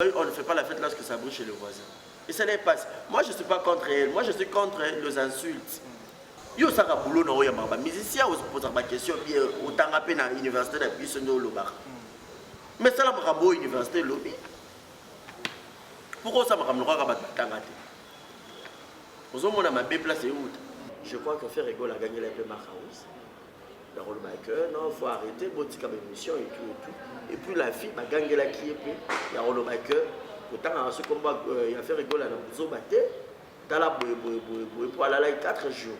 On ne fait pas la fête lorsque ça brûle chez le voisin. Et ça n'est pas. Moi, je ne suis pas contre elle. Moi, je suis contre les insultes. Yo saka boulot na oya maba musicien on se pose la question bien autant à peine à l'université de plus no loba. Mais ça la mabo université lobby. Pourquoi ça m'a ramené à batanga te? Aux hommes on a ma belle place et où? Je crois que faire rigole a gagné la paix Macaus. Dans le biker, non, faut arrêter, bon petit comme émission et tout et tout. Et puis la fille m'a gagné la qui est puis il y a le biker. Autant à ce combat il a fait rigole à la bozo batté. Dans la boue pour aller 4 jours.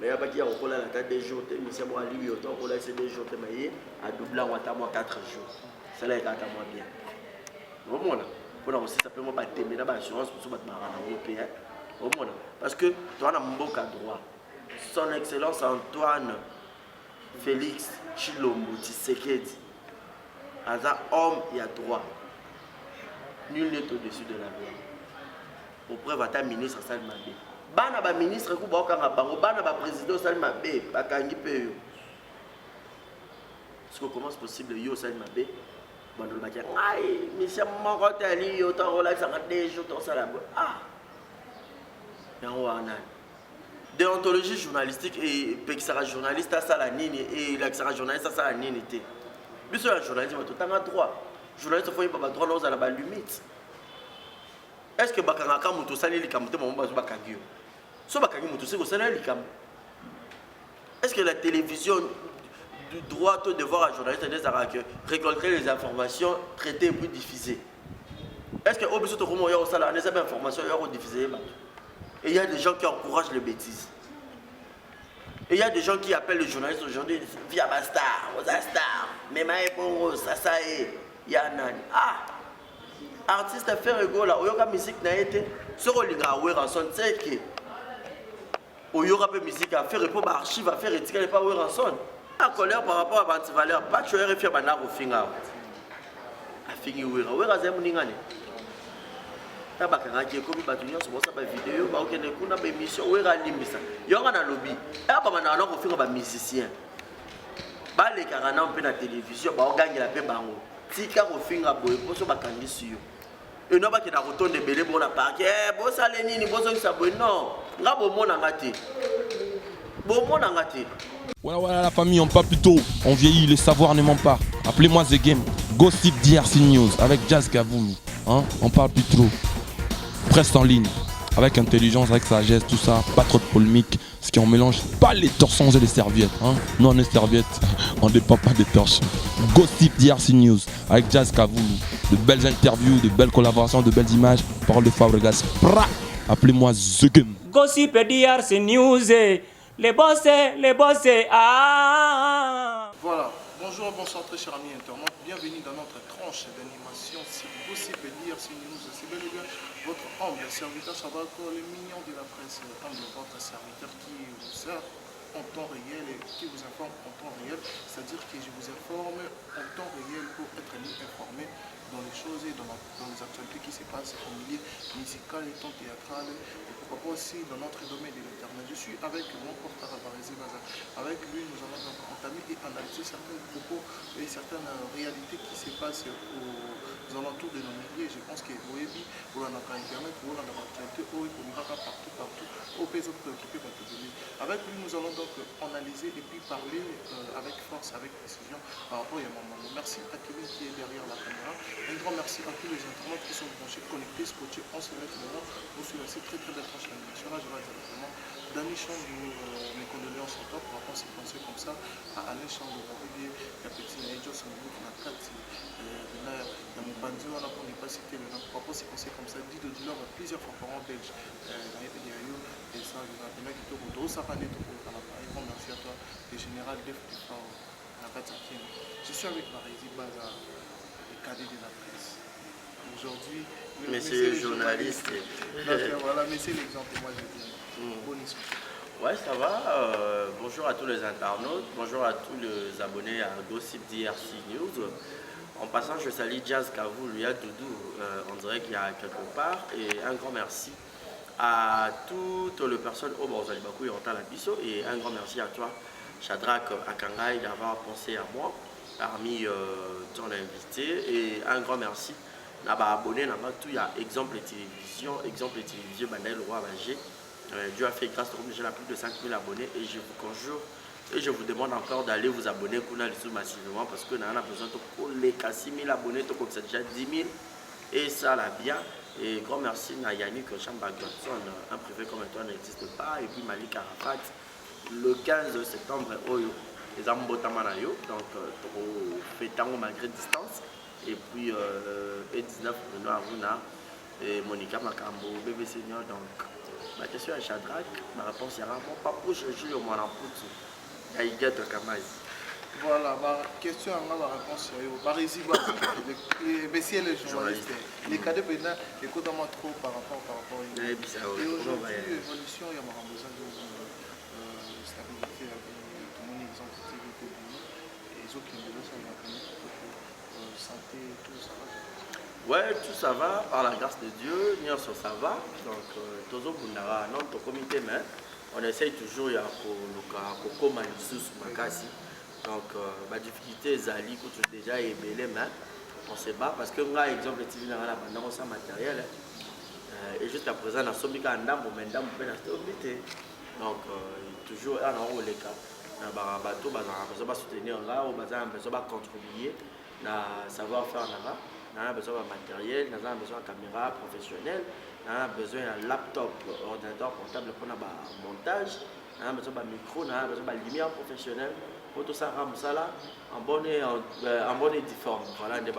Mais il y a pas qui a recollé à la tête des jours, mais c'est moi lui autant qu'on laisse des jours mais à doubler en attendant 4 jours. C'est là qu'il attend moi bien. Au moins, on a aussi simplement pas témer dans l'assurance pour se battre dans européen. Au moins, parce que toi on a mon beau droit. Son Excellence Antoine Félix Chilombo Tshisekedi, as un homme il y a droit. Nul n'est au-dessus de la loi. Au preuve à ministre Salma B. Bana ba ministre ku ba okanga bango bana ba président Salma B bakangi pe yo. Est-ce que comment c'est possible yo Salma B bandolo ba kia ai monsieur moko tali yo to relax en des jours to sala bo ah. Yango wana. Déontologie journalistique et pexara journaliste à ça la nini et l'axara journaliste à ça la nini té. Biso la journaliste ba to tanga droit. Journaliste faut pas droit dans la limite. Est-ce que bakanga muto sali likamte mo bazo bakangi yo? So bakangi muto se ko sali likam. Est-ce que la télévision du droit au devoir à journaliste des récolter les informations, traiter et puis diffuser? Est-ce que au besoin de comment yo sala les informations yo diffuser? Et il y a des gens qui encouragent les bêtises. Et il y a des gens qui appellent les journalistes aujourd'hui via Bastar, Star, mais Maïpongo, ça est, Yanani. Ah! Artiste fait rigolo, oyoka musique na été, ce rolinga ouais rançon, c'est que oyoka peu musique à faire pour archive à faire étiqueter pas ouais rançon. En colère par rapport à Bantivaleur, pas que tu aurais fait bana au finga. A fingi ouais razem ningane. Tabaka qui comme batunya sur ça vidéo, ba okene kuna ba émission ouais ralimisa. Yoka na lobby. Et ba bana na ko finga ba musicien. Ba les karana on peut na télévision, ba gagne la paix bango. Tika ko finga boy poso ba kangisi yo. Et non pas que dans le retour de Bélé, bon à parquet, bon ça les nini, bon ça non, là bon mon angati, bon mon angati. Voilà la famille, on parle plus tôt, on vieillit, le savoir ne ment pas. Appelez-moi The Game, Gossip DRC News avec Jazz Kavoulou, hein, on parle plus trop. Presse en ligne, avec intelligence, avec sagesse, tout ça, pas trop de polémique, ce qui on mélange pas les torsons et les serviettes, hein. Nous on est serviettes, on ne dépend pas des torches. Gossip DRC News avec Jazz Kavoulou. De belles interviews, de belles collaborations, de belles images. Parole de Fabregas. Appelez-moi The Game. Gossip DRC News. Les boss, ah. Voilà. Bonjour, bonsoir très chers amis internautes. Bienvenue dans notre tranche d'animation. C'est Gossip DRC News. C'est bel et bien votre humble serviteur Chabako, le mignon de la presse. Humble votre serviteur qui vous sert en temps réel et qui vous informe en temps réel. C'est-à-dire que je vous informe en temps réel pour être mieux informé dans les choses et dans les actualités qui se passent au milieu musical et temps théâtral et pourquoi pas aussi dans notre domaine de l'internet. Je suis avec mon porte-parole Barézé Baza. Avec lui, nous allons donc entamer et analyser certains propos et certaines réalités qui se passent aux alentours de nos milieux. Je pense que vous voyez, pour la internet, pour la actualité, pour partout, au pays préoccupé par tout. Avec lui, nous allons donc analyser et puis parler avec force, avec précision par rapport à mon moment. Merci à Kevin qui est derrière la caméra. Un grand merci à tous les internautes qui sont branchés, connectés, scotchés. On se met maintenant pour suivre cette très belle tranche d'animation. Là, je vais directement Dani Chandu, mes condoléances à toi pour avoir pensé comme ça à Alain Chandu, il y a petit Naïdjo Sango qui n'a pas dit. Là, il y a mon bandit, on n'a pas cité le nom. Pourquoi c'est pensé comme ça? Dit de douleur plusieurs fois par an belge. Et ça, le mec qui te retrouve, ça va être un grand merci à toi, le général Def Nakataki. Je suis avec Barézé Baza, le cadet de la presse. Aujourd'hui, Monsieur le journaliste. Voilà, mais c'est l'exemple, moi je dis. Bonne histoire. Ouais, ça va. Bonjour à tous les internautes, bonjour à tous les abonnés à Gossip DRC News. En passant, je salue Jazz Kavoulou, il y a Doudou, on dirait qu'il y a quelque part. Et un grand merci à toutes les personnes au Barzalibakou et Rota Labisso. Et un grand merci à toi, Shadrach Akangaï, d'avoir pensé à moi parmi ton invité. Et un grand merci na ba abonné na ba tout, il y a exemple télévision, Bandai le roi Bagé. Dieu a fait grâce, j'ai plus de 5000 abonnés et je vous conjure et je vous demande encore d'aller vous abonner massivement parce que nous avons besoin de les 6000 abonnés, donc c'est déjà 10 000 et ça là bien. Et grand merci à Yannick Chamba Godson, un privé comme toi n'existe pas, et puis Malik Arafat le 15 septembre Oyo, les Ambotamanayo, donc fêtant malgré distance, et puis et 19 Bruno Aruna et Monica Makambo, bébé senior. Donc ma question est Shadrach, ma réponse est mon papa je joue au Manaputu. Voilà, ma question à ma réponse est Barisi mais si elle est journaliste, les cadets pénals écoutent trop par rapport à et aujourd'hui, l'évolution, il y a besoin de stabilité, tout le monde est en activité et les autres niveaux sont santé, tout ça. Ouais, tout ça va, par la grâce de Dieu, ça va. Donc, tous notre comité, mais on essaye toujours de donc, la difficulté est déjà ébélé, mais on se bat parce que moi, exemple, TV n'a pas sans matériel. Et jusqu'à présent, on a somme quand donc, toujours un euro les cas. On a besoin de soutenir là, on a besoin de contribuer, savoir-faire là. On a besoin de matériel, on a besoin de caméra professionnelle, on a besoin d'un laptop, ordinateur portable pour le montage, on a besoin de micro, on a besoin de lumière professionnelle. Pour tout ça, en bonne et difforme. Voilà, donc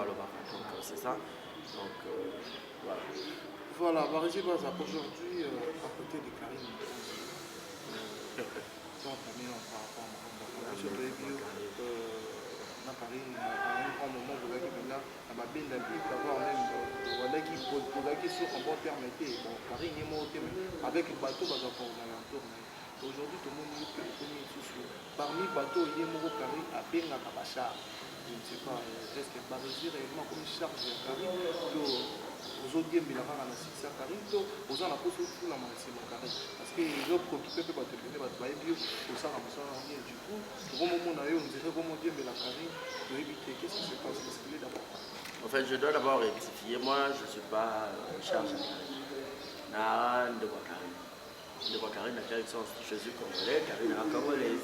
c'est ça. Donc voilà. Voilà, Barisi Baza, aujourd'hui, à côté de Karine, par rapport à M. Bébio, à Paris, à un grand moment, vous avez vu là, à ma belle vie, d'avoir même, voilà, qui sont en bon terme, bon, Karine est mort, avec le bateau, Baza, pour l'alentour. Aujourd'hui, tout le monde est connu sous. Parmi les bateaux, il y a un Karine à Benga Kabachar. Je ne sais pas, est-ce que Barisi réellement comme charge de Karine, aux autres games, il y a un assistant Karine, aux gens la pose tout la main, c'est mon Karine. Parce que les autres préoccupés peuvent te donner, pour ça, du coup, au moment où on dirait comment Dieu met la Karine, pour éviter, qu'est-ce qui se passe, qu'est-ce qu'il est d'abord. En fait, je dois d'abord rectifier, moi, je ne suis pas charge de Karine. Non, de quoi Karine. De quoi Karine, laquelle sont je suis congolais, Karine est congolaise.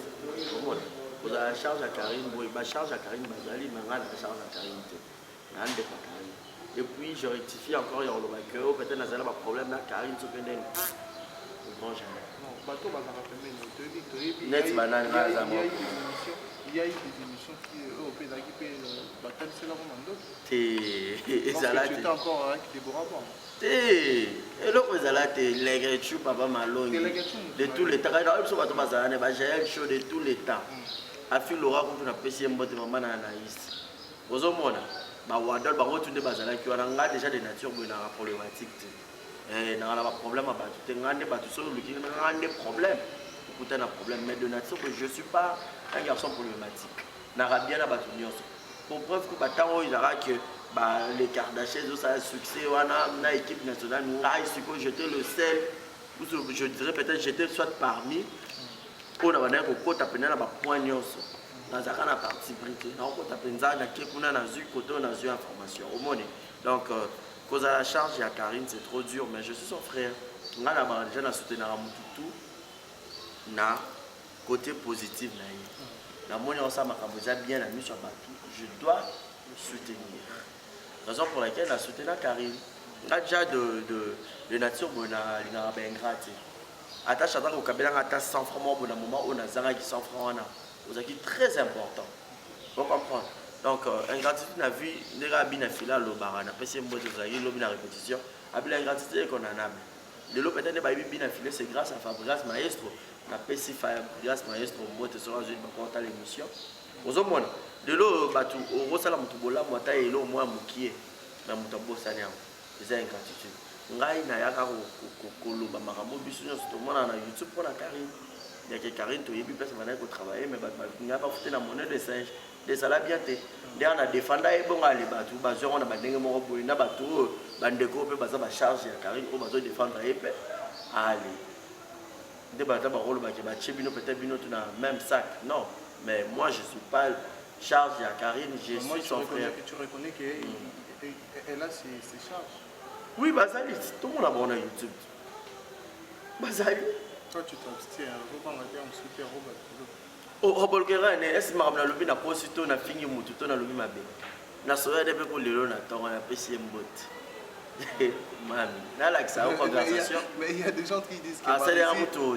Vous avez la charge à Karine, vous avez la charge à Karine, vous avez la charge à Karine. Non, de quoi Karine. Et puis je rectifie encore, il y a peut-être dans un problème là, Karine se fait d'un. Bon, jamais. Non, bateau, il y a eu des émissions qui au pays qui battent c'est là vraiment d'autres. Tu es encore avec Déborah Bon. Et l'autre les papa Malone de tous les temps. De tous les temps. A fait Laura quand on a passé un bon moment à Anaïs. Aux hommes, Wadol, Barotunde Bazala, qui a déjà des natures problématiques. Et n'a pas de problème à battre. Tu as des problèmes. Écoutez, un problème. Mais de nature, je ne suis pas un garçon problématique. N'a bien à battre. Pour preuve que les Kardashians ont un succès, on a une équipe nationale, j'étais le seul, je dirais peut-être j'étais soit parmi, on a un côté à peine à point dans un parti briqué, on a une information au monde. Donc, cause à la charge, il y a Karine, c'est trop dur, mais je suis son frère. On a déjà soutenu tout na côté positif. La monnaie ensemble a bien la mise sur papier. Je dois le soutenir. Raison pour laquelle la soutenir Karine. On a déjà de nature bonne à bien gratte. Attache à au Kabila à 100 francs au moment où on a Zara qui 100 francs. Vous avez très important. Vous comprenez? Donc, ingratitude n'a vu des rabines à filer à l'Obara. On a passé un bon de Zaghi, l'homme la répétition. Avec l'ingratitude qu'on en a. De l'eau peut-être des bien affilés, c'est grâce à Fabrice Maestro. On a passé Fabrice Maestro, moi, tu seras une bonne l'émission. Aux hommes, de l'eau, au Rosala Moutobola, moi, taille l'eau, moi, moukier. Mais Moutobo Saniam. C'est ingratitude. Ngai na yaka koloba makambo biso nyonso mona na YouTube pour la Karine. Il y a que Karine to yebi place bana ko travailler mais il n'y a pas foutu la monnaie de singe. Des salaires bien té. Ndé on a défendre et bon aller batu bazo on a bandenge moko boy na batu bandeko pe baza ba charge ya Karine ko bazo défendre et pe allez. Ndé bata ba rôle ba ke ba chebino peut-être bino tu na même sac. Non, mais moi je suis pas charge à Karine, je suis son frère. Tu reconnais que Elle a ses charges. Oui, Bazali, tout le monde a bon à YouTube. Bazali. Toi, tu t'abstiens. Il faut pas mater un soutien. Oh, Robolkera, est-ce que je suis na posito na fingi mutu to na lobi mabe. Na soya de pe ko lelo na tonga na pesi mbot. Man, na la ça organisation. Mais il y a des gens qui disent que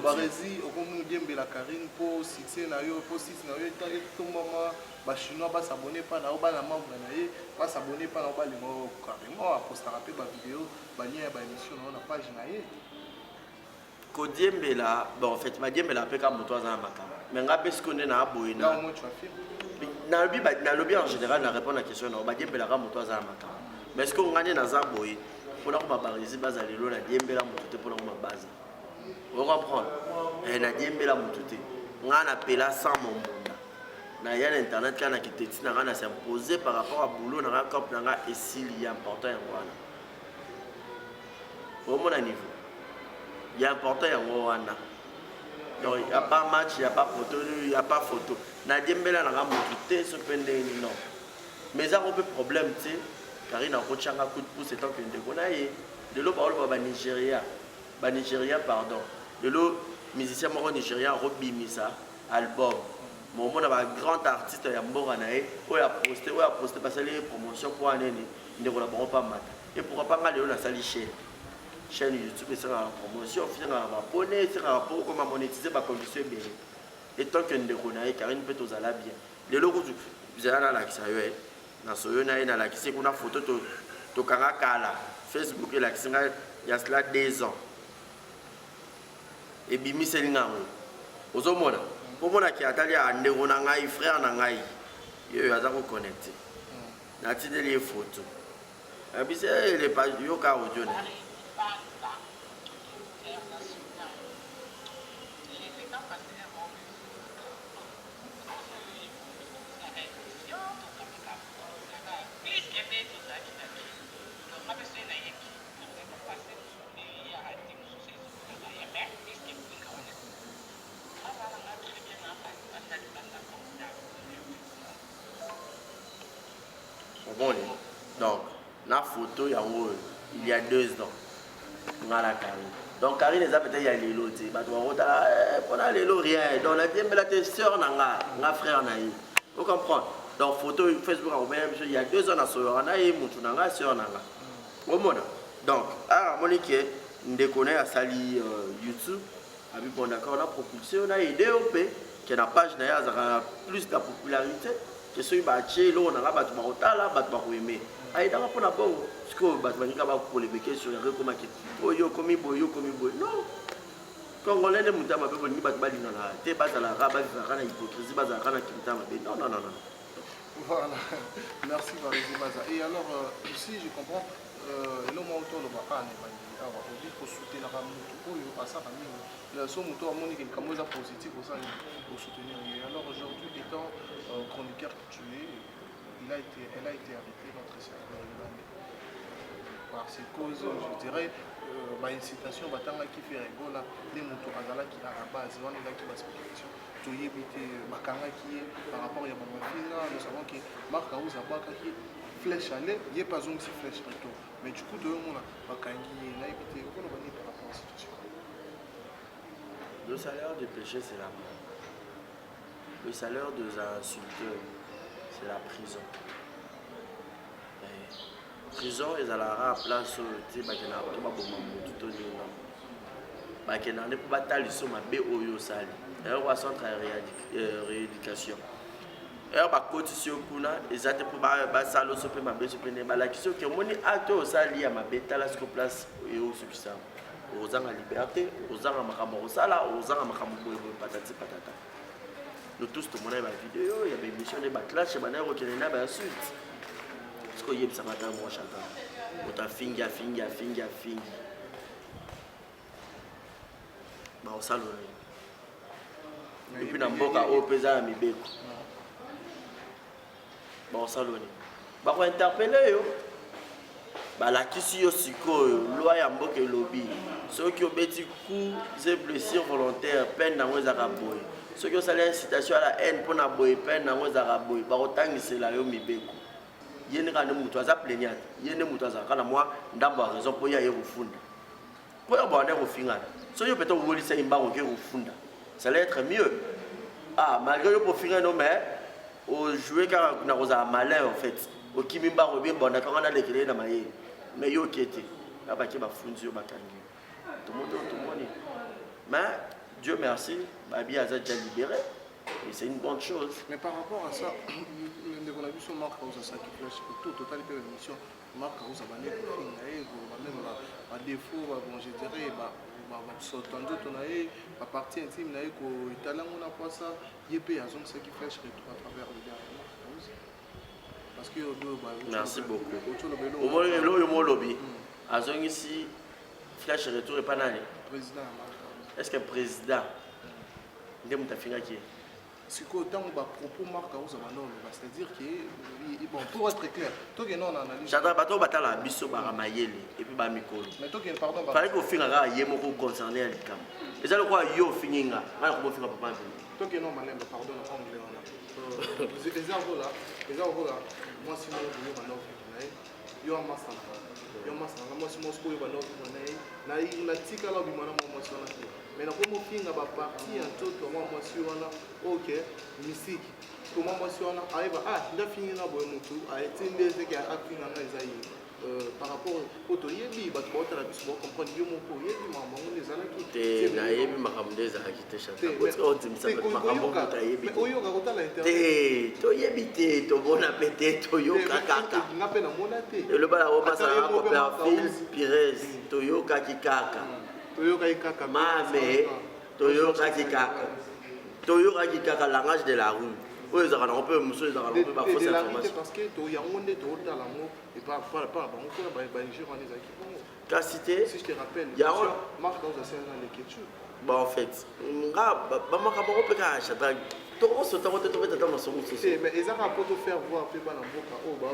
Barési, au moment où la Karine pour succès na yo, pour six na yo, tout moment ba chinois ba s'abonner pas na ba na membre na ye, pas s'abonner pas na ba le mo carrément à poster rapper ba vidéo, ba lien ba émission na page na ye. Kodiembela, bon en fait, ma diembela pe ka moto za makam. Mais nga pe ce qu'on est na boyina. Non, moi tu affirmes. Na lobby en général na répondre à la question na ba diembela ka moto za makam. Mais est-ce qu'on gagne na za boy? Pour la Barési base lelo na diembela moto pour la base. Vous comprenez? Et na diembela moto te. Nga na pela sans mon monde. Na ya internet kana ki teti na kana s'imposer par rapport à boulot na cop na nga esili important en wana. Au mon niveau. Il y a important en wana. Donc il n'y a pas match, il n'y a pas photo, il n'y a pas photo. Na diembela na moto te so pende non. Mais ça on peut problème tu sais. Car il a un coup de pouce, c'est tant que nous avons de l'eau par le Nigeria, pardon. De l'eau, musicien nigérien, Robi Misa, album. Mon on a un grand artiste, il y a Moranae, où il a posté, parce que les promotions pour un année, ils ne collaborent pas mal. Et pourquoi pas mal de la salle chaîne YouTube, c'est la promotion, c'est un abonné, c'est un rapport, comment monétiser ma condition bien. Et tant que nous avons car il peut tous aller bien. De l'eau, vous allez à l'accès. Na soyo na ina la kisi kuna photo to kanga kala Facebook la kisinga ya cela 2 ans et bimi selinga ngo ozomona pomona ki atali ya ndeko na ngai frère na ngai yo aza ko connecter na tideli e photo abise le page yo ka ojone Donc, la photo, il y a 2 ans. On a la Karine. Donc, Karine, peut-être il y a les lots. On a les lots, rien. Donc, on a dit, mais la soeur, on a frère. Vous comprenez? Donc, photo, Facebook, il y a 2 ans, on a une soeur. Donc, Monique, on déconne à Sali YouTube. Bon, d'accord, on a propulsé, on a aidé au pays, qui a une page qui a plus de popularité. Que ceux qui ont là, battu Marotala, battu Marouémé. Aïe, dans la bonne abord, parce que battu Manika va pour les béquets sur les recommandations. Boyo, komi boyo. Non. Quand on est de Moutama, on dit battu Balinana. T'es bas à la rabat, à la hypocrisie, bas à la Kimtama. Non. Voilà. Merci, Barési Baza. Et alors, ici, je comprends, l'homme autour de Baka, on dit pour soutenir la Moutou, il passe à la mine. Son moto a monique une camosa positive pour soutenir. Et alors, aujourd'hui, étant chroniqueur tué, elle a été arrêtée, notre serveur par ces causes, je dirais, incitation, qui fait rigoler, les motos à la base, on est là qui va explication. Tout y est, Bakanga qui est par rapport à Yamamafina, nous savons que Marc Aouza Baka qui flèche aller, il n'y a pas une flèche retour. Mais du coup, de mon Bakangi, là, évité, on va venir par rapport à la situation. Le salaire du péché, c'est la mort. Le salaire des insulteurs, c'est la prison. Et prison, ils ont la place où ils ont un centre de rééducation. Et on va continuer ils ont pour salo sope ma bête sope la question que mon acte au sali à ma bête la place et au substance. Aux gens à liberté, aux gens à Makambo Sala, aux gens à Makambo patati patata. Nous tous, tout le monde a une vidéo, il y avait une mission de backlash, il y a une insulte. Parce qu'il y a un matin, moi, chacun. On t'a fingi. Bah, au salon. Et puis, dans le boca, au pesant à Mibeko. Bah, au salon. Bah, on interpeller, yo. Bah, la question aussi, loi ya mboka lobby. Ceux qui ont bêti coups et blessures volontaires, peine dans les arabes. Ceux qui ont salé incitation à la haine pour la peine dans les arabes. Bah, autant que c'est là, yo Mibeko. yene kana mutu aza plaignant yene mutu aza kana moi ndambo a raison pour ya refunda pour ya bande refingana so yo peut-être vous laisser imba ko refunda ça allait être mieux ah malgré le profil non mais au jouer car na rosa malin en fait au kimimba robin bonda quand on a les na maye mais yo kete là ba ki ba fundi yo bakangi tout le monde mais Dieu merci babi a déjà libéré et c'est une bonne chose. Mais par rapport à ça, on a vu sur Marc Kauza ça qui flash tout total de l'émission Marc Kauza bané ko fingaé même à défaut bon je dirais ba sortando tonaé ba partie intime naé ko italien on a pas ça yépé à zone ça qui flash à travers le dernier parce que merci beaucoup au moins le mot lobby à zone ici flash retour et pas nani président est-ce que président ndem ta finga qui c'est qu'autant on va propos Marc Kauza c'est-à-dire que bon pour être clair toi que non on analyse j'entends bateau batala biso ba mayele et puis ba mikolo mais toi que pardon fallait ko finga ga yemo ko concerner à likam et ça le quoi yo finga na ko finga papa toi que non malembe pardon en anglais on a les arbres là moi sinon je vais non yo amasa moi sinon ce que yo na na tika la bi mwana moi sinon mais na comme finga ba partie en tout moi si on a OK musique comment moi si on a arrive nda finga boy mutu a été ndeze ki a finga na ezai par rapport au toyebi ba ko tala biso comprendre yo moko yebi mama on les ala ki te na yebi makamde za ki te chata parce que on dit ça makambo ta yebi mais oyo ka kotala internet te to yebi te to bona pete to yo kaka ngape na mona te le bala o passa ko per fil pires to yo kaka Toyoka ikaka mame Toyoka kika langage de la rue oui ça on peut monsieur ça on peut pas fausse information parce que to yangonde to dans l'amour et pas bon on peut ba Niger on les équipements ta cité si je te rappelle Marc Kauza c'est dans l'écriture bon en fait nga ba makabo pe ka chata to on se tente to mettre dans son social mais ils a rapport de faire voir peu ba na mboka oh ba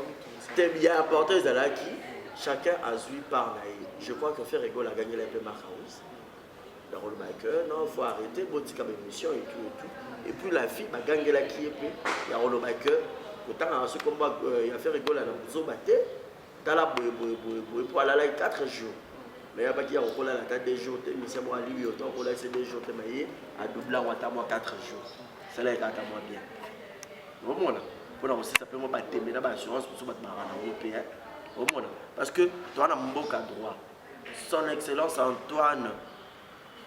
c'est bien important Zalaki chacun a joué par là. Je crois que faire rigole a gagné la paix Marcaus. Dans le backer, non, il faut arrêter, bon, c'est comme émission et tout. Et puis la fille a gagné la qui est peu. Il y a le backer. Autant à ce combat, il a fait rigole à la bousseau batté. Dans la boue, pour aller 4 jours. Mais il y a pas qui a recollé à la tête des jours. Mais c'est moi, lui, autant qu'on laisse des jours, mais à doubler en à moi 4 jours. Ça là est à moi bien. Vraiment là. Pour nous aussi, ça peut me battre, mais là, l'assurance pour se battre en européen. Parce que toi, on a beaucoup de droit. Son Excellence Antoine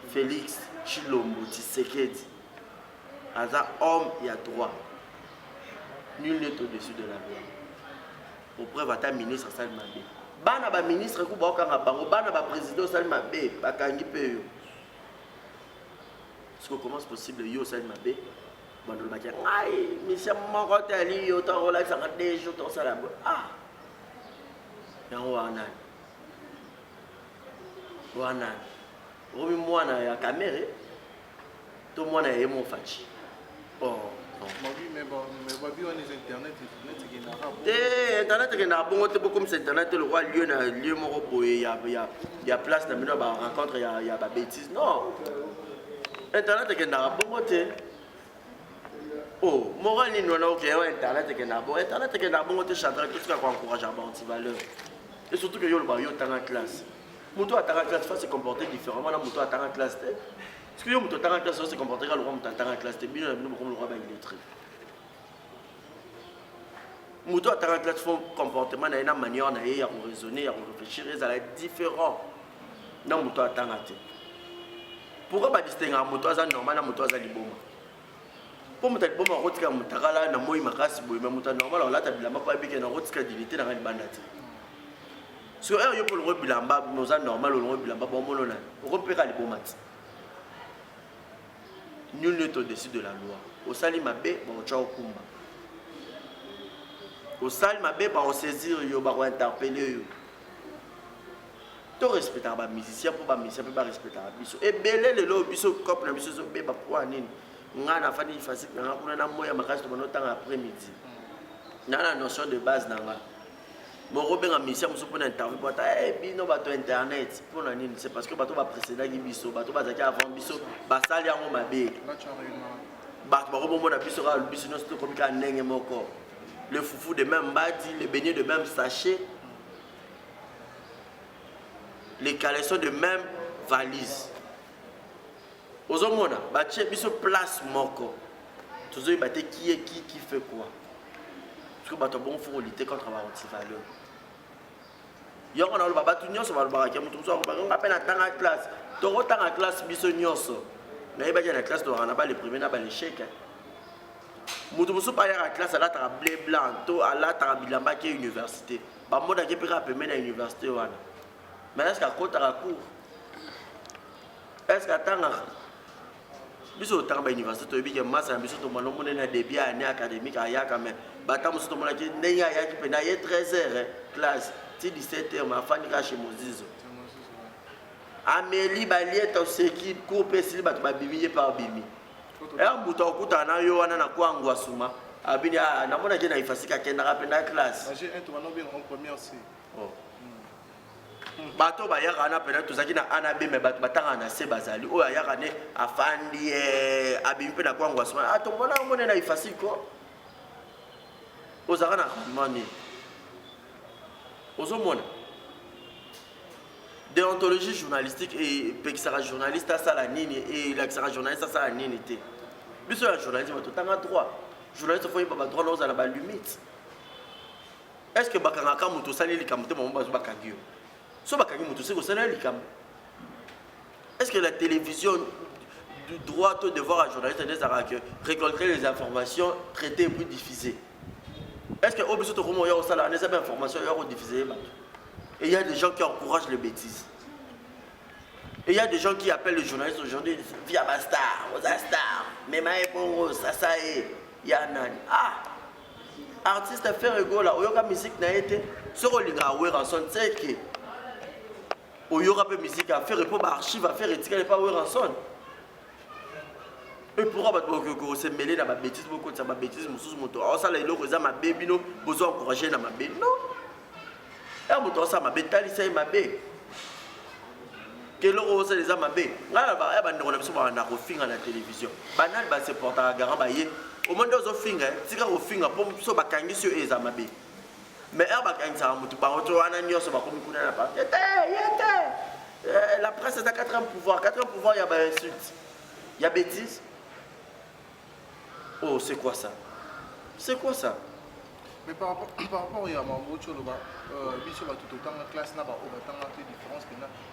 Félix Chilombo Tshisekedi, un homme, il y a droit. Nul n'est au-dessus de la loi. Au preuve, à ministre Salma B. Bana ba ministre ku ba okanga bango, bana ba président Salma B, ba kangi pe yo. Est-ce que comment c'est possible yo Salma B? Bando ba kia, aïe, monsieur moko tali yo to relax en des jours dans ça là. Ah. Yango wana omi mwana ya kamere to mwana ya mo fachi oh internet ke na bongo te beaucoup comme internet le roi lieu na lieu moko boye ya place na bino ba rencontre ya ba bêtise non internet ke na bongo te oh moral ni nona ok internet ke na bongo te chanter tout ce qui encourage à anti valeur. Et surtout que yo dans la classe. Muto à ta classe se comporter différemment na muto à ta classe. Parce que yo muto à ta classe se comporter quand le roi muto à ta classe bien comme le roi ba illettré. Muto à ta classe font comportement na une manière na ya raisonner, ya réfléchir, ça est différent. Na muto à ta te. Pourquoi pas distinguer muto à normal na muto à liboma? Pour muto liboma rotika mutakala na moi makasi boy mais muto normal on la tabila ma pas bien na rotika dignité na bandati. Si on est pour le bilamba, nous avons normal le bilamba, bon monona. On peut pas les bomats. Nul n'est au-dessus de la loi. Au Salimabé, bon tchao kumba. Au Salimabé, on saisir yo, on interpeller yo. To respecter ba musicien pour ba musicien peut pas respecter ba biso. Et belé le lo biso cop na biso be ba pour nini. Ngana fani facile na kuna na moya makasi to temps après-midi. Na la notion de base na nga. Mon Robin a mis ça pour interview pour bino bato internet pour nani c'est parce que bato va précéder biso bato va zaki avant biso ba sali yango mabe bato ba robomona biso ka biso no sto comme ka ndenge moko le foufou de même badi, les beignets de même sachet, les caleçons de même valise. Aux hommes, baché biso place moko. Toujours baté qui fait quoi. Parce que bato bon faut lutter contre la anti-valeur. Yo on a le baba tout nyonso ba le baraka mutu so ba nga pena tanga classe. To tanga classe biso nyonso. Mais ba na classe to on a pas les premiers na ba l'échec. Mutu musu pa ya classe ala ta blé blanc to ala ta bilamba ki université. Ba moda ki pera pe mena université wana. Mais est-ce qu'à côté à cours? Est-ce qu'à tanga biso tanga ba université to bi ke massa biso to mano mona na début année académique aya quand même. Ba ta musu to mona ki ndenga ya ki pe na ye 13h classe. 17h, ma femme est chez Mozizo. Amélie Baliet, c'est qui coupe si bat babimi par bimi. Et un bouton kuta na yo wana na kwa ngwasuma. Abini na mona je na ifasika kenda rapenda classe. J'ai un tournoi bien en première C. Oh. Bato ba yaka na pena tuzaki na ana be me bato batanga na se bazali. O yaka ne afandi abimi pe na kwa ngwasuma. Ato mona na ifasiko. Ozaka na mani. Aux hommes, déontologie journalistique et Pexara journaliste, ça la nini et l'accès journaliste, ça la nini. Mais sur la journaliste, tu as droit. Journaliste, il faut pas droit dans la limite. Est-ce que Bakaraka Moutou Sali Likamte mon bazo Bakagio? So Bakagi Moutou c'est Sali Likam. Est-ce que la télévision du droit de devoir à journaliste récolter les informations, traiter et puis diffuser? Est-ce que au besoin de comment il y a au salaire, les informations, il y a diffusé. Et il y a des gens qui encouragent les bêtises. Et il y a des gens qui appellent les journalistes aujourd'hui via Bastar, Star, Memae Bongo, Sasae, Yanan. Ah, artiste fait rigolo là, Oyoka musique n'a été. Ce Rolinga Weranson, c'est que Oyoka peut musique à faire pour archive à faire étiqueter pas Weranson. Et pourquoi se mêler dans ma bêtise, beaucoup de ma bêtise, alors ça les locaux ma baby no, besoin encourager dans ma baby non. Et mon ça ma bêtise, c'est ma baby. Quel locaux c'est les ma baby. Là bah on a besoin d'un refing à la télévision. Banal bah c'est porter à garant bah au moins deux refing si quand refing pour so bah kangi sur les ma baby. Mais bah kangi ça mon tout bah on trouve un agneau so bah comme qu'on a pas. La presse est à 4e pouvoir, 4e pouvoir il y a bah insulte, il y a bêtise. Oh, c'est quoi ça? C'est quoi ça? Mais par rapport à Yamambo, tu vois, tout autant la classe n'a pas de différence.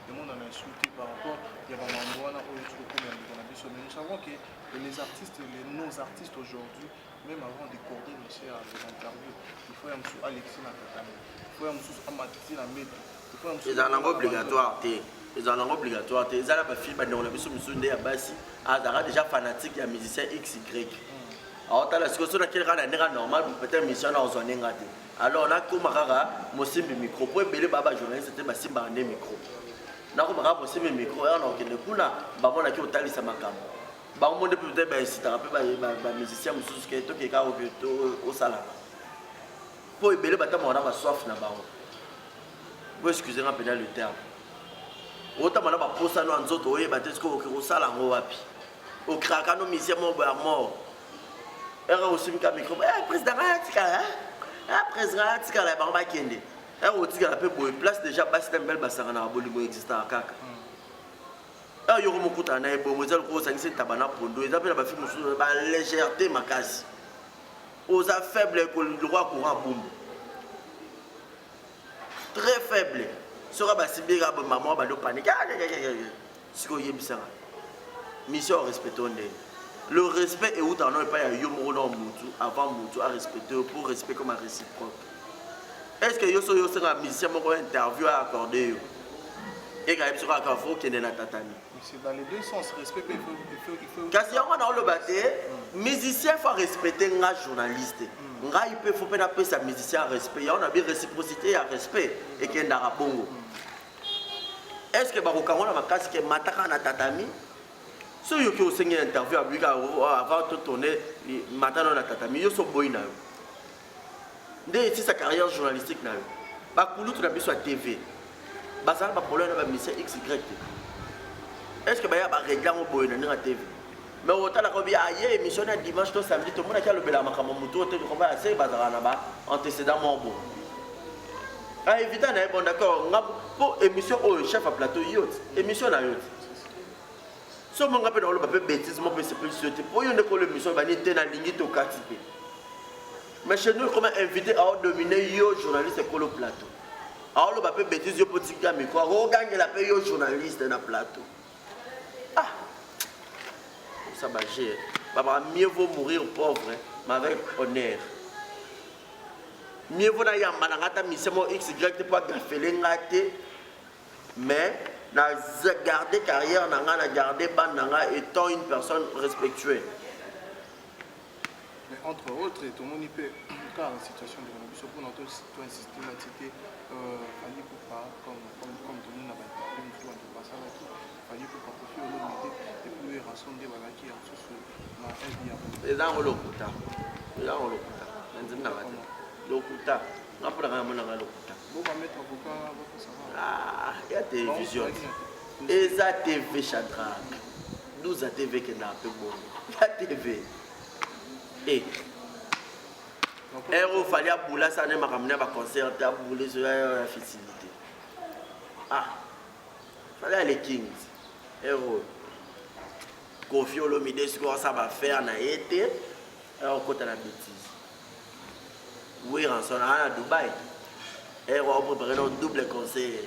Le monde en a insulté par rapport à Yamambo, nous savons que les artistes, nos artistes aujourd'hui, même avant d'accorder les interviews, il faut un sous Alexis Nakatane, il faut un sous Amatisi Named, il faut un sous. C'est un langue obligatoire. Ils ont un langue obligatoire. Ils ont la fille, on a vu sur Moussundé Abassi, déjà fanatique, il y a musicien XY. Alors, tu as la situation qui est normale, peut-être mission dans zone ngate. Alors, là, comme Rara, Mossimbi micro, pour ébélé Baba journaliste, c'était Bassimba un micro. Là, comme Rara, Mossimbi micro, et on a qu'une coula, Babon a qui au tali sa macam. Babon de peut-être, si tu as rappelé, musicien, Moussous qui est au salon. Pour ébélé Batam, on a soif là-bas. Vous excusez-moi, pénal le terme. Autant on a pas posé nous en autres, oui, parce que au salon, au wapi. Au craquant, nos musiciens, mort. Et aussi un micro, président Atikala, président Atikala, il va kende. Et aussi il a peu de place déjà parce que bel bassin na bolimo existe à kaka. Et yo mo kuta na ebo mo zelo ko sangisi tabana pondo, ils appellent ba fi musu ba légèreté makasi. Aux a faible que le roi courant boum. Très faible. Sera ba sibira ba maman ba do panique. Siko yebisanga. Mission respectons. Le respect est où t'en as pas yomoro Moutou avant Moutou à respecter pour respect comme un réciproque. Est-ce que yo c'est un musicien mon interview à accorder et quand il sera encore faut qu'il y ait na tatami. C'est dans les deux sens respect il faut. Kasi on a le batté musicien faut respecter un journaliste. Nga il faut pas appeler ça musicien respect. On a bien réciprocité et respect et qu'il y a bongo. Est-ce que baroka on a makasi que mataka na tatami? Si vous avez une interview avec avant de tourner, maintenant on a tatami, vous êtes boy. Dès sa carrière journalistique, vous avez besoin de TV. Vous avez un problème avec le XY. Est-ce que vous avez un règlement boy dans la TV? Mais autant la combien hier émission à dimanche to samedi tout le monde a le bela makama muto te combat assez bazara na ba antécédent mon bon. Ah évidemment bon d'accord pour émission au chef à plateau yacht émission na yacht. So mon rappel dans le papier bêtise mon c'est plus sauter pour une école émission ba ni na ligne to katipé. Mais chez nous comment invité à dominer yo journaliste école au plateau. Alors le papier bêtise yo petit gars mais quoi regagne la paye yo journaliste na plateau. Ah ça va gérer. Mieux vaut mourir pauvre, mais avec honneur. Mieux vaut d'ailleurs manangata misemo XY pour gaffeler ngate, mais na garder carrière nanga na garder ban nanga étant une personne respectueuse. Mais entre autres, tout le monde y peut, car la situation de l'ambition pour notre systématicité, fallait pour pas comme tout le monde a parlé, nous sommes en passant là tout, fallait pour pas profiter de l'unité et pour les rassembler voilà qui en sous ma FBA. Les gens ont l'okuta, les gens ont l'okuta, l'okuta, on peut rien mener à l'okuta. Bon va mettre avocat, va savoir. Ah, il y a télévision, et ça TV Shadrach, nous a TV qui n'a pas bon, il y a TV. Et il fallait bouler ça ne m'a ramené à concert à bouler sur la facilité. Ah, fallait les Kings. Héros. Kofi Olomide ce que ça va faire na été. Alors côté la bêtise. Oui, rançon à Dubaï. Héros préparer un double concert.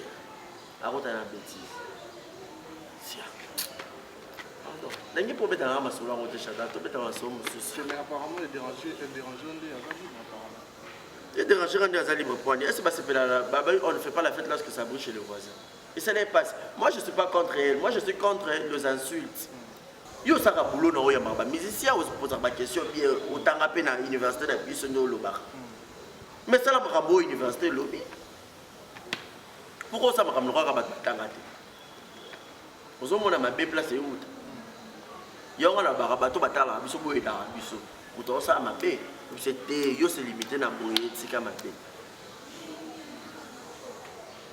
À côté la bêtise. Mais apparemment, les dérangés, les dérangés rendent à libre point. Est-ce que on ne fait pas la fête lorsque ça brûle chez le voisin? Et ça n'est pas. Moi, je ne suis pas contre elle. Moi, je suis contre les insultes. Yo ça a boulot non ya mamba musicien on se pose la question bien autant à peine à l'université de Bissonno Lobar. Mais ça la mabo université lobby. Pourquoi ça m'a ramené à batangate? Vous avez ma belle place où? Yonga na barabato batala biso boye da biso. Uto ça ma paix. C'était yo se limité na boye tika ma paix.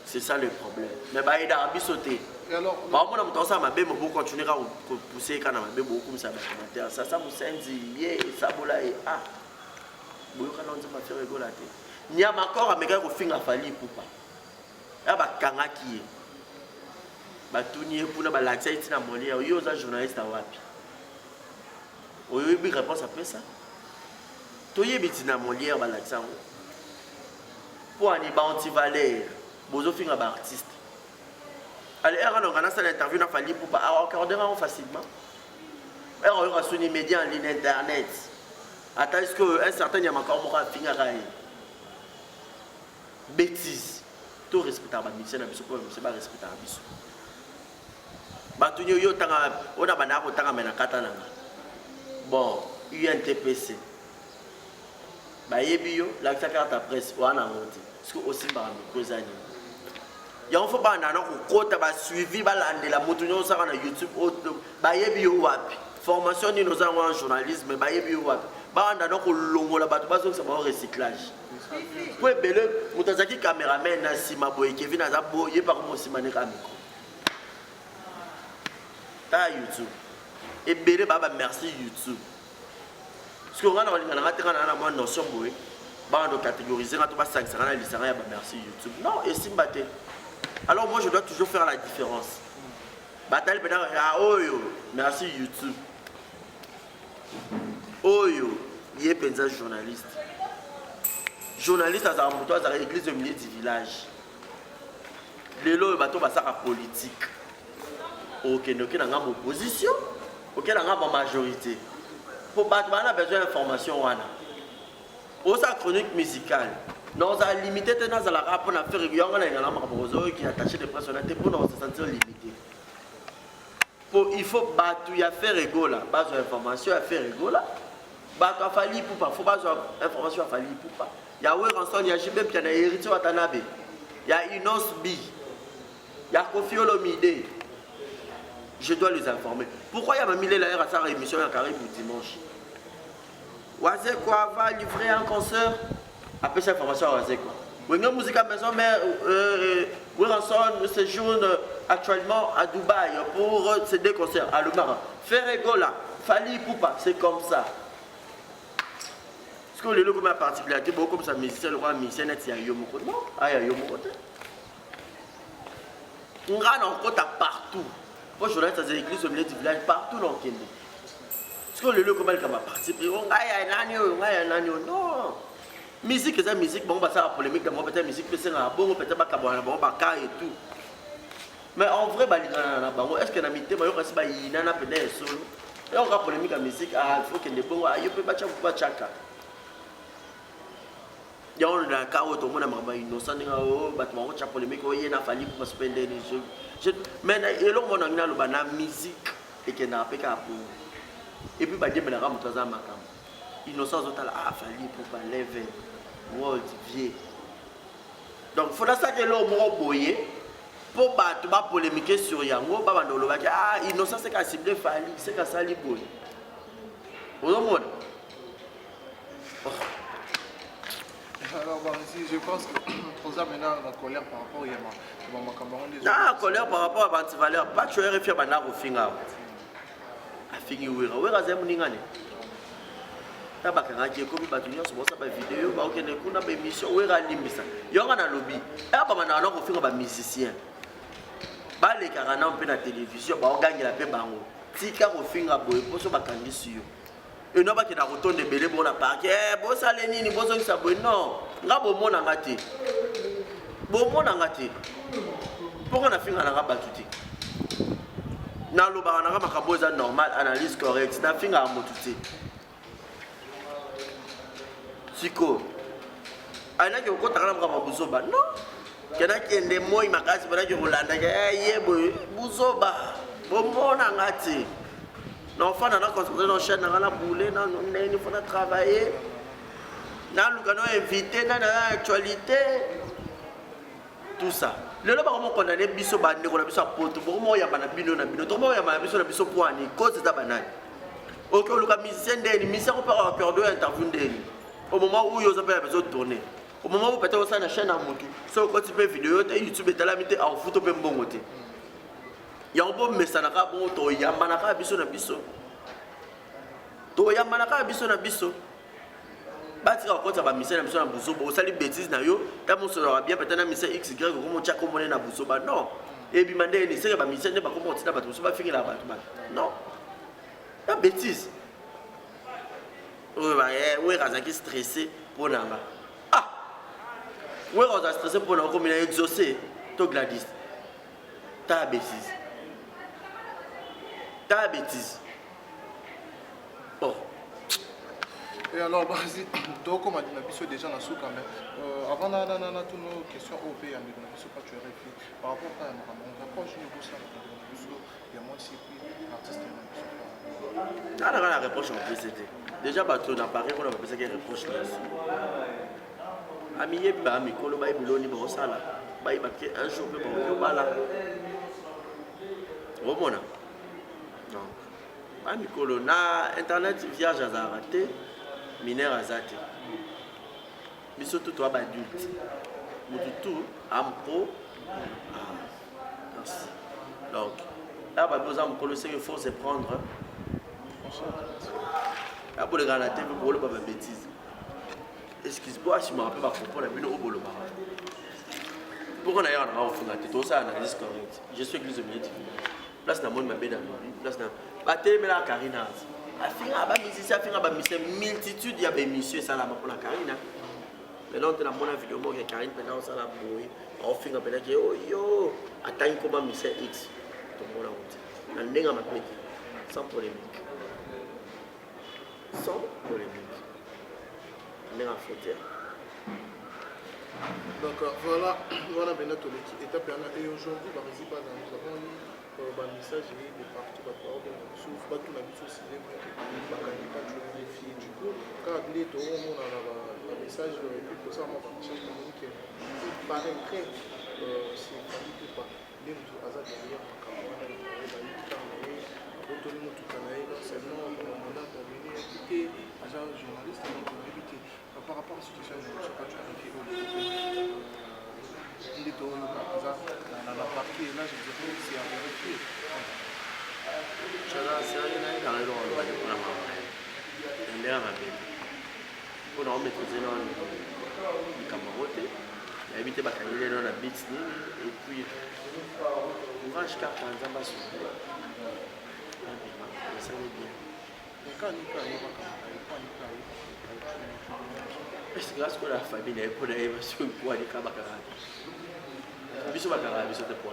C'est ça le problème. Mais bah da biso té. Et alors, bah on a monté ça ma paix mais pour continuer à pousser quand na ma paix beaucoup comme ça commentaire. Ça ça musenzi yé ça bola et ah. Boyo kana on va faire rigoler té. Nya makora meka ko finga fali poupa. Ya ba kanga ki. Ba tuni pour na ba laxa itina molia yo za journaliste wapi. Oui, oui, réponse après ça. Tu y es bitina Molière, Balaxan. Pour un anti-valère, Bozo fin un artiste. Allez, on a une interview, on a fallu pour pas accorder facilement. On a sur les médias en ligne internet. Attends, est-ce qu'un certain y a encore mon fin à railler? Bêtise. Tout respectable, c'est pas respectable. Batunyo yo tanga, on a banako tanga mena katana. Bon, UNTPC. Bah yebio, la carte à presse, on a monté. Parce que aussi par mes années. Il faut pas un an qu'on ba suivi ba la moto ça na YouTube autre. Bah yebio wapi. Formation ni nous avons en journalisme, bah yebio wapi. Ba anda no ko longo la bato bazo ça va recyclage. Pour belé, mutazaki cameraman na sima boy Kevin azabo ye par mo sima ne ka micro. Ta YouTube. Et belé baba merci YouTube. Parce qu'on a une notion de catégoriser, on va merci YouTube. Non, et si alors moi je dois toujours faire la différence. Bataille merci YouTube. Oyo, il est un journaliste. Journaliste à l'église au milieu du village. Les lots, bateau va la politique. Ok, nous avons une opposition, ok, nous avons une majorité. Pour battre, on a besoin d'informations. Au sa chronique musicale, nous avons limité dans la rap, on a fait régulièrement qui est attaché de presse, pour nous se sentir limité. Il faut battre, il y a fait rigoler, base d'informations, il y a fait rigoler. Battre a fallu pour pas, il faut base d'informations a fallu pour pas. Il y a Ranson, il y a Jibé, il y a Héritier Watanabe, il y a Inos B, il y a Kofi Olomide. Je dois les informer. Pourquoi il y a mis l'air à sa émission à Caribou dimanche? Wazé quoi va livrer un concert? Après cette information à Wazé quoi. Oui, nous musique à maison, mais Ranson séjourne actuellement à Dubaï pour ces deux concerts. À Lumara. Faire rigoler, Fali Poupa, c'est comme ça. Parce que le logo ma particularité, beaucoup comme ça, musicien, le roi musicien, il y a Yomoko. Non, il y a Yomoko. On a encore partout. Moi, je reste dans les églises au milieu du village, partout dans le Kenya. Parce que le logo comme ma participé, on a un agneau, non. Musique, c'est musique, bon, ça a polémique, peut-être musique, peut-être bon, peut-être pas bon, et tout. Mais en vrai, est-ce que la mité, il y a peut-être solo. Et on a polémique à musique, il faut qu'il y ait des bons, il peut pas chaka. Il y a un cas où tout le monde a innocent, il y a une polémique, il y a fallu pour suspendre les jeux. Mais il y a la musique et qu'il y a un peu et puis, il y a un innocent, il y a fallu pour pas lever, world, vieux. Donc, il faudra ça que l'homme boyé. Pour battre polémiquer sur Yango, innocent c'est qu'à cibler Fali, c'est qu'à sali boy. Vous comprenez? Alors, je pense que vous avez maintenant la colère par rapport au Yémen. Non, colère par rapport à Bantivaleur. Pas tu es fait maintenant au finga. A fini où est-ce que vous avez tabakanga qui est comme batunia sur WhatsApp vidéo, ba okene kuna ba émission où est ralimisa. Yonga na lobby. Et apa mana na ko finga ba musicien. Ba les carana on peut na télévision, ba gagne la paix bango. Tika ko finga boy poso ba kandisi yo. Et non ba ki na rotonde belé bon na parquet, bo sale nini bo so sa boy non. Nga bo mona ngati. Bo mona ngati. Pourquoi na finga na nga batuti? Na lo ba na nga makaboza normal, analyse correcte, na finga motuti. Siko. Ana ki ko takana mka buzoba. Non. Kena kende moi makasi bana ki rolanda ye boy buzoba. Bomona ngati. Na fana na concentrer dans chaîne na boule na il faut travailler. Na lukano invité na actualité. Tout ça. Le loba comment condamner biso ba ndeko na biso apoto. Bomo ya bana bino na bino. Tomo ya bana biso na biso poani. Cause za banani. OK luka musicien ndeni, musicien ko pas cœur de interview ndeni. Au moment où ils ont besoin de tourner, au moment où peut-être ça na chaîne à monter, so quand tu fais vidéo, YouTube est à la mitée en photo pe bon côté. Il y a un bon message na ka bon to yamba na ka biso na biso. To yamba na ka biso na biso. Bati ka kota ba mission na biso na buzo, bo sali bêtise na yo, ta mon sera bien peut-être na mission XY comme tcha comme na buzo ba non. Et bi mande ni c'est ba mission ne ba comment tina ba to so ba finir la ba. Non. La bêtise. Oui, Razaki stressé pour Nanga. Ah! Oui, Razaki stressé pour Nanga, comme il a exaucé. Toi, Gladys. T'as la bêtise. T'as la bêtise. Bon. Et alors, vas-y, donc, comme on a dit, déjà dans ce quand même. Avant, on a toutes nos questions au pays, on a dit pas tu as réfléchi. Par rapport à on rapproche de ça, il y a moins si l'artiste est là. La réponse en plus, c'était. Déjà, bateau n'a pas répondu, on a pensé qu'il reproche là. Ami Yeba, Mikolo, Baïbiloni, Borosala, Baïbaki, un jour, Bala. Romona. Non. Pas Mikolo, na Internet, vierge à raté, mineur à zate. Mais surtout, toi, adulte. Mais tout, Ampo. Merci. Donc, là, besoin de c'est qu'il faut se prendre. Là, pour les gars, la tête, pour le pas de bêtises. Excuse-moi, si je me rappelle pas comprendre la vidéo au bolo. Pourquoi on a eu un enfant tout ça, analyse correcte. Je suis église au milieu du village. Place dans le monde, ma belle amie. Place dans. Battez, mais la Karina. A fait un musicien, a fait un musicien, multitude, il y a des messieurs, ça là pour la Karina. Maintenant, on a mon vidéo, moi, Karine, maintenant, ça là pour eux. On fait un peu de oh yo, attends, comment musicien X. Tout le monde a honte. On n'est pas ma sans polémique. Sans polémique. On est à frontière. Donc voilà maintenant l'étape et aujourd'hui nous avons eu un message de partout sauf pas tout la vie sociale du coup quand il est on a un message pour ça moi communiquer paraîtrait c'est pas du pas les hasard derrière journaliste par rapport à ce situation, je ne sais pas, tu as fait il est au la partie et là, je dirais que c'est à vérifier. c'est rien dans le rôle de la maman. Il y a un peu. Pour nous maîtriser les camarotes, il y a évité de gagner dans la bite et puis courage car quand on va se faire. Ça va bien. Est-ce que grâce à la famille est pour les sur quoi les cabacarabi. Biso bakarabi sur des points.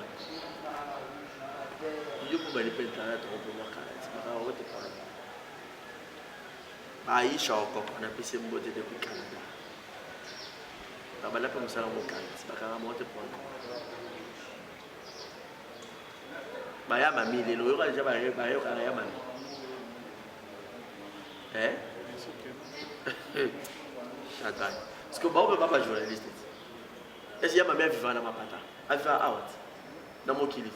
Il y a pour les pentana trop pour moi car c'est pas au te point. Aïcha encore on a pissé mbote depuis Canada. La bala comme ça au Canada, c'est pas carrément au te point. Bah ya mami les loyaux déjà bah ya mami. Hein? Attends. Parce que bon, on ne peut pas journaliste. Est-ce qu'il y a ma mère vivant dans ma pata? Elle vit out. Dans mon kilit.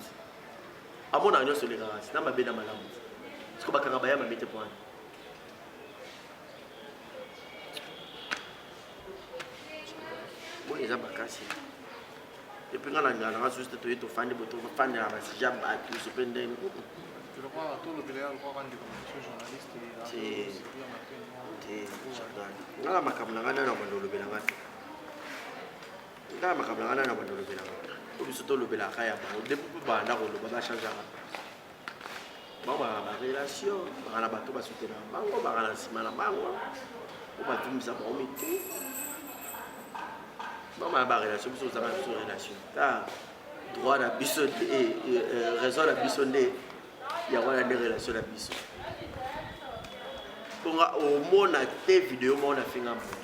À mon agneau sur les races. Dans ma baie dans ma lampe. Parce que ma carabaya m'a mis tes points. Bon, ils ont pas cassé. Et puis, quand on a juste été fan de boutons, fan de la race, j'ai battu, je peux dire. Je le crois, tout le pays, je crois, rendre des communications journalistes. Ngala makamulangana na bandolo belanga. Ngala makamulangana na bandolo belanga. Obiso to lobela kaya ba. Depuis ba na ko ba changer. Ba ba relation, ba na bato ba soutenir. Bango ba na sima na bango. O ba tumisa ba o miti. Ba ba relation biso za ba relation. Car droit na biso et raison na biso ndé ya wana des relations na biso. Au monde a des vidéos, on a fait un peu.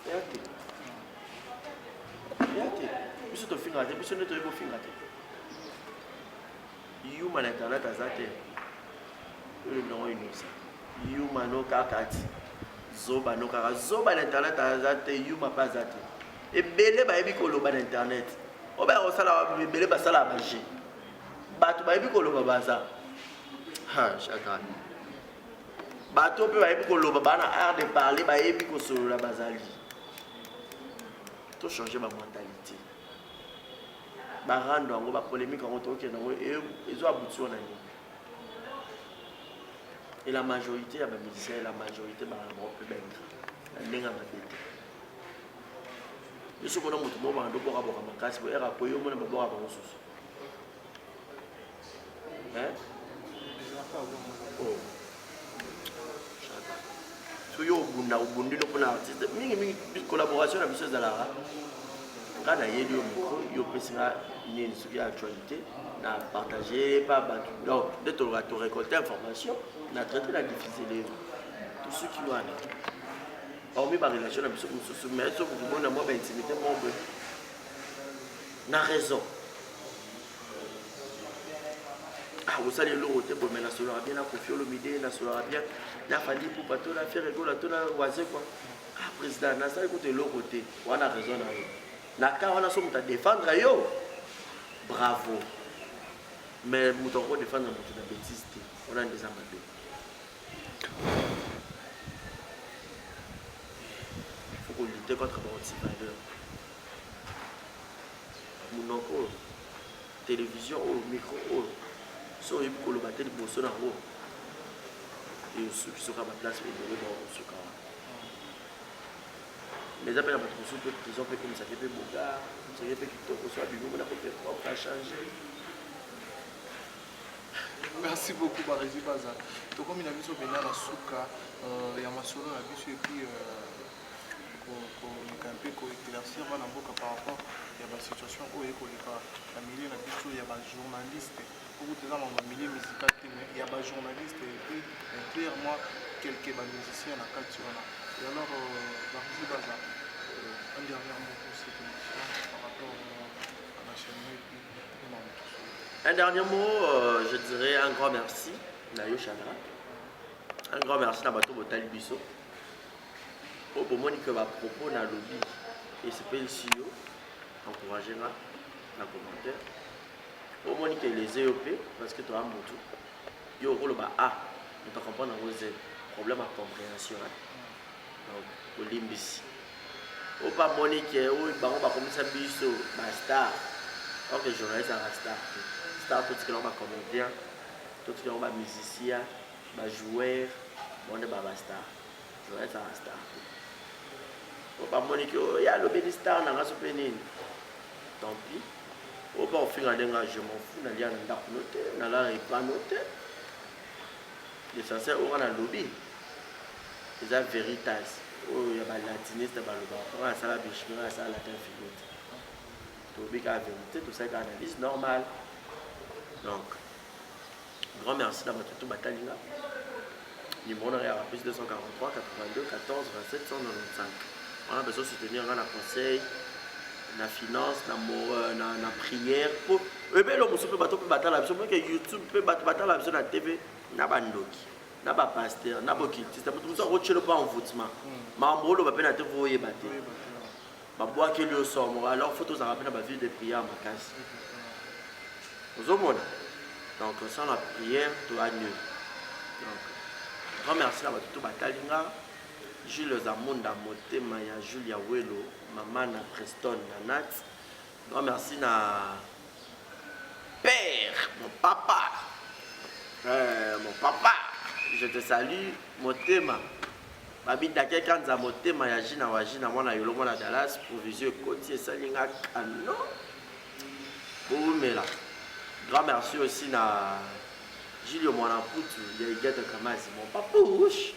Regardez. Puis tu fais un peu, puis tu ne te fais pas un peu. Human internet a zate. Non, human no kakati. Zoba no kaka. Zoba internet a zate. Human pas zate. Et belé ba ebi ko loba internet. Oba o sala belé ba sala baji. Batu ba ebi ko loba baza. Ha, chaka. Bato pe bayebi koloba bana art de parler bayebi ko solo la bazali. To changer ma mentalité. Ba rando ngo ba polémique ngo to ke ngo ezo abutu na ni. Et la majorité ya ba musiciens, la majorité ba ngo pe benga. Ndinga mabete. Yeso kona mutu mo ba ndo ko ka makasi bo era ko yo mo na ba bo ka ba susu. Oh. Yo bunda ubundi no kuna artiste mingi collaboration na biso zala kana yeli yo miko yo pesina ni sur actualité na partager pas battu donc de te récolter information na traiter la diffuser les tout ce qui doit hormis par relation na biso sous mais so vous na moi ba intimité mon be na raison. Vous savez, l'autre, pour me la solar bien, la confiance, le midi, la solar bien, la famille pour pas tout la faire rigoler, tout la oiser quoi. Ah, président, n'a ça écoute l'autre côté, on a raison. La car on a somme à défendre, yo. Bravo. Mais nous devons défendre notre bêtise, on a des amateurs. Il faut qu'on lutte contre les valeurs. Mon oncle, télévision, micro, so il faut le battre de bosso na haut et ceux qui sont à ma place mais ils vont au cas mais après la battre sur prison fait comme ça fait boga ça fait que tout soit bino on a fait pas changer. Merci beaucoup Barési Baza. To comme il a vu sur Bena na suka ya masolo na biso et puis ko camper ko éclaircir bana mboka par rapport ya ba situation o eko leka na milieu na biso ya ba journaliste. Pour vous dans le milieu musical, il y a des journalistes et puis clairement quelques musiciens à la culture. Et alors, Barési Baza, un dernier mot pour cette émission par rapport à la chaîne et puis un dernier mot, je dirais un grand merci à Yoshadra. Un grand merci à Bato Botali Bisso. Au moment où va propos dans le lobby, et c'est pas ici, encouragez-la, la commentaire. Au moins que les EOP, parce que tu as un mot tout. Yo, on te comprend dans vos problèmes à compréhension. Donc, au limbis. Au pas monique, où il va commencer à biso, star. Donc, les journalistes à la star. Star, tout ce que l'on va commenter. Tout ce qui est musicien, joueur, on est star. Joueur, c'est un star. Il y a le star dans la pénine. Tant pis. Je m'en fous, je m'en fous, je pas noté. L'essentiel, on a lobby. C'est la vérité. Il y a des latinistes, il y a des latin philosophe. Lobby, la vérité, tout ça est analyse normale. Donc, grand merci d'avoir tout Batalinga. Numéro de plus 243 82 14 27 195. On a besoin de soutenir dans la conseil, la finance, la prière. Et bien, l'homme peut battre la vision. Que YouTube peut battre la vision de la TV. Na bandoki, na ba pasteur, na bokiti. C'est pour tout ça que le pas envoûtement. Mambolo va peine à te voir battre. Ma bois qui lui sort. Alors photos à rappeler ma vie de prière ma casse. Aux hommes. Donc sans la prière, tout a mieux. Donc grand merci à tout Batalinga. Jules Zamonda Motema ya Julia Welo, maman na Preston na Nat. Grand merci na père, mon papa. Mon papa, je te salue, Motema. Babi Dake Kanza Motema ya Jina Wajina mwana yolo mwana Dallas provisio Koti et Salinga Kano. Boumela. Grand merci aussi na Julio Mwanamputu, Yaigata Kamazi, mon papouche.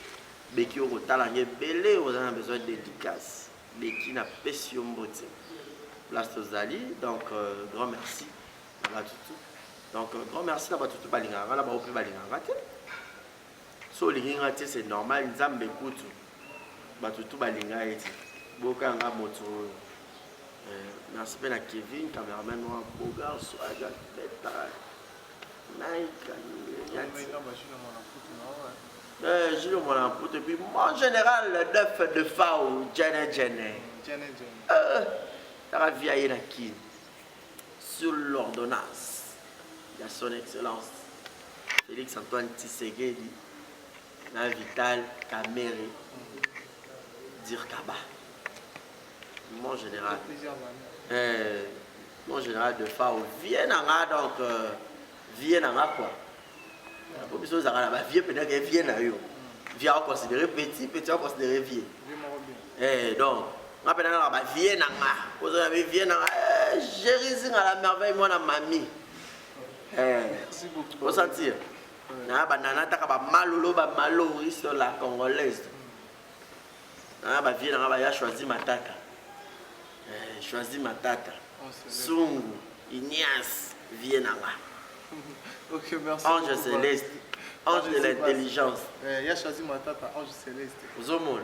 Beki au talangé belé, on a besoin de dédicace. Beki na Pession Mbote. Place Tozali, donc grand merci. Donc grand merci à tout Balingara, là-bas au plus Balingara. So Lingara, c'est normal, Nzambe Kutu. Tout Balingara, Bokanga Moto. Merci bien à Kevin, caméraman noir, Bogar, Swaga, Beta, Nike, Gilles Molampout, et puis mon général, le def de Fao, Djene. Ça va vieillir la qui sur l'ordonnance. Il y a son excellence, Félix Antoine Tshisekedi, la Vital Kamere, Dirkaba. Mon général. Mon général de Fao, Vienne donc, Vienne quoi. Pour que les gens viennent peut-être viennent à eux. Viens considérer petit, petit considérer vieux. Donc, on appelle là vienne à vous avez vienne à Jérémy à la merveille moi la mamie. Merci beaucoup. Vous sentir. Na banana ta ba malolo ba malori sur la congolaise. Na ba vienne na ba choisi matata. Choisi matata. Sungu, Ignace, vienne à Ok, merci. Ange céleste, ange de l'intelligence. Il a choisi ma tata, ange céleste. Vous avez vu?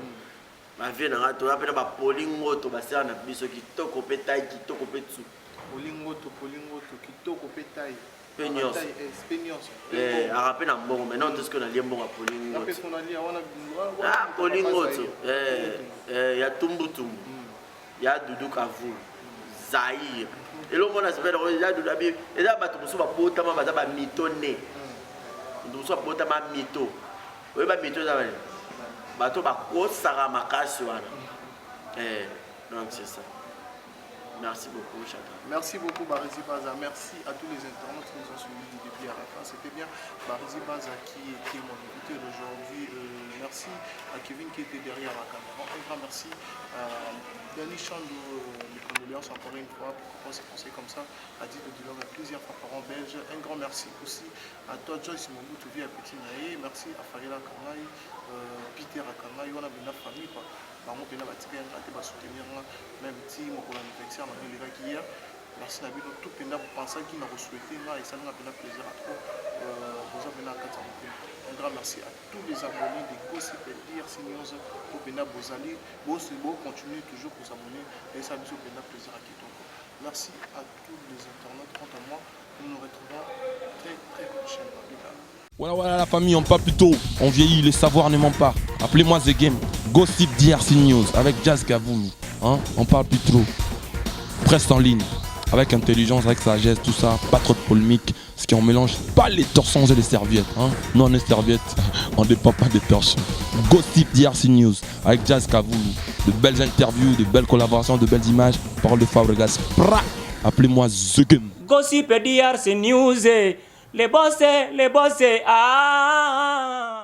Ma vie n'a pas été appelée par Polingo, tu vas faire un abisso qui toque au pétail, qui toque au pétou. Polingo, qui toque au pétail. Peignos. À rappeler un bon, maintenant tout ce qu'on a lié bon à Polingo. Ah, Polingo, il y a Tumbutum, il y a Doudou Kavou, Zahir. Et le monde a fait de la Bible. Et là, tu vas potama bazaba mitonné. Tu vas potama mito. Oui, bah mito ça va. Bato ba ko sara makasi wana. Donc c'est ça. Merci beaucoup, Chata. Merci beaucoup, Barizi Baza. Merci à tous les internautes qui nous ont suivis du début à la fin. C'était bien Barizi Baza qui est mon invité aujourd'hui. Merci à Kevin qui était derrière la caméra. Un grand merci à Danny Chandou, les condoléances encore une fois pour qu'on s'est pensé comme ça. A dit de Dialogue plusieurs fois par an belge. Un grand merci aussi à toi, Joyce Mombou, tu vis à Petit Naé. Merci à Farila Kamaï, Peter Akamai. On a bien la famille. Bango pena batika ngate ba soutenir même si mon anniversaire na les gars hier merci na bino tout pena penser qui m'a souhaité na et ça nous a fait plaisir à trop vous avez na kata un grand merci à tous les abonnés de Gossip DRC News pour pena bozali bo continuer toujours pour s'abonner et ça nous fait plaisir à Kitoko. Merci à tous les internautes. Quant à moi, nous nous retrouvons très prochainement. Voilà la famille, on parle plus tôt, on vieillit, les savoirs ne mentent pas. Appelez-moi The Game, Gossip DRC News avec Jazz Gavoumi. Hein? On parle plus trop. Presse en ligne, avec intelligence, avec sagesse, tout ça, pas trop de polémique. Ce qui on mélange pas les torsons et les serviettes. Hein? Non, les serviettes, on ne dépend pas des torsons. Gossip DRC News avec Jazz Gavoumi. De belles interviews, de belles collaborations, de belles images. Parole de Fabregas. Appelez-moi The Game. Gossip DRC News. les bossés, ah.